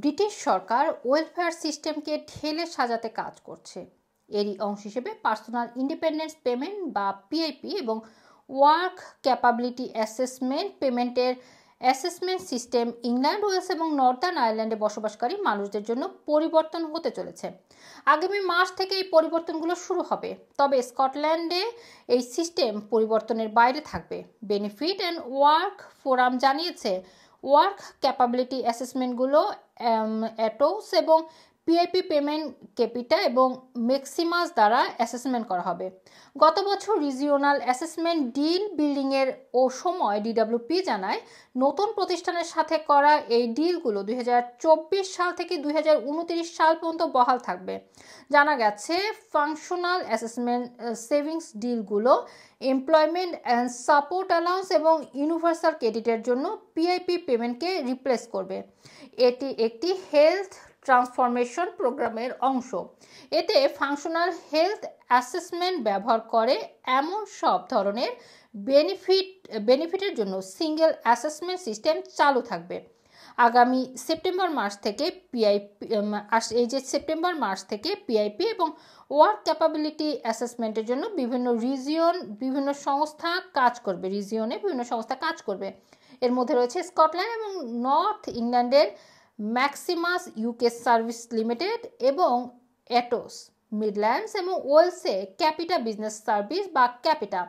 British সরকার welfare সিস্টেমকে ঢেলে সাজাতে কাজ করছে। এরই অংশ হিসেবে পার্সোনাল ইন্ডিপেন্ডেন্স পেমেন্ট বা পিআইপি এবং ওয়ার্ক ক্যাপাবিলিটি অ্যাসেসমেন্ট পেমেন্টের অ্যাসেসমেন্ট সিস্টেম ইংল্যান্ড, ওয়েলস এবং নর্দার্ন আয়ারল্যান্ডে বসবাসকারী মানুষদের জন্য পরিবর্তন হতে চলেছে। আগামী মাস থেকে এই পরিবর্তনগুলো শুরু হবে, তবে স্কটল্যান্ডে এই সিস্টেম পরিবর্তনের বাইরে থাকবে। বেনিফিট অ্যান্ড ওয়ার্ক ফোরাম জানিয়েছে ওয়ার্ক ক্যাপাবিলিটি অ্যাসেসমেন্টগুলো অ্যাটোস এবং পিআইপি পেমেন্ট ক্যাপিটা এবং ম্যাক্সিমাস দ্বারা অ্যাসেসমেন্ট করা হবে। গত বছর রিজিওনাল অ্যাসেসমেন্ট ডিল বিল্ডিংয়ের সময় ডিডব্লিউপি জানায় নতুন প্রতিষ্ঠানের সাথে করা এই ডিলগুলো 2024 সাল থেকে 2029 সাল পর্যন্ত বহাল থাকবে। জানা গেছে ফাংশনাল অ্যাসেসমেন্ট সেভিংস ডিলগুলো এমপ্লয়মেন্ট অ্যান্ড সাপোর্ট অ্যালাউন্স এবং ইউনিভার্সাল ক্রেডিটের জন্য পিআইপি পেমেন্টকে রিপ্লেস করবে। এটি একটি হেলথ ট্রান্সফরমেশন প্রোগ্রামের অংশ। এতে ফাংশনাল হেলথ অ্যাসেসমেন্ট ব্যবহার করে এমন সব ধরনের বেনিফিটের জন্য সিঙ্গেল অ্যাসেসমেন্ট সিস্টেম চালু থাকবে। আগামী সেপ্টেম্বর মাস থেকে পিআইপি এবং ওয়ার্ক ক্যাপাবিলিটি অ্যাসেসমেন্টের জন্য বিভিন্ন সংস্থা কাজ করবে। এর মধ্যে রয়েছে স্কটল্যান্ড এবং নর্থ ইংল্যান্ডের ম্যাক্সিমাস ইউকে সার্ভিস লিমিটেড এবং অ্যাটোস, মিডল্যান্ডস এবং ওয়েলসে ক্যাপিটা বিজনেস সার্ভিস বা ক্যাপিটা,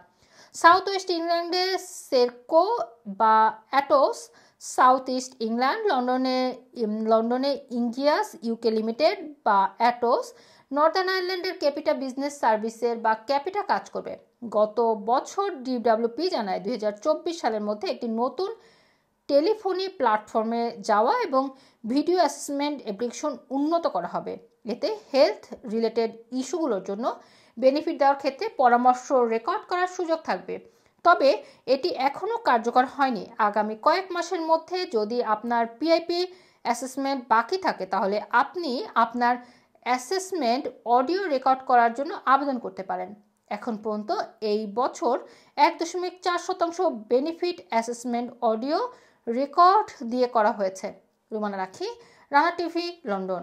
সাউথ ওয়েস্ট ইংল্যান্ডে সেরকো বা অ্যাটোস, সাউথ ইস্ট ইংল্যান্ড লন্ডনে ইঙ্গিয়াস ইউকে লিমিটেড বা অ্যাটোস, নর্দার্ন আয়ারল্যান্ডের ক্যাপিটা বিজনেস সার্ভিসের বা ক্যাপিটা কাজ করবে। গত বছর ডিডব্লিউপি জানায় 2024 সালের মধ্যে একটি নতুন টেলিফোনি প্ল্যাটফর্মে যাওয়া এবং ভিডিও অ্যাসেসমেন্ট অ্যাপ্লিকেশন উন্নত করা হবে। এতে হেলথ রিলেটেড ইস্যুগুলোর জন্য বেনিফিট দেওয়ার ক্ষেত্রে পরামর্শ রেকর্ড করার সুযোগ থাকবে। তবে এটি এখনও কার্যকর হয়নি। আগামী কয়েক মাসের মধ্যে যদি আপনার পিআইপি অ্যাসেসমেন্ট বাকি থাকে, তাহলে আপনি আপনার অ্যাসেসমেন্ট অডিও রেকর্ড করার জন্য আবেদন করতে পারেন। এখন পর্যন্ত এই বছর 1.4% বেনিফিট অ্যাসেসমেন্ট অডিও রেকর্ড দিয়ে করা হয়েছে। রুমানা রাখি, রানা টিভি, লন্ডন।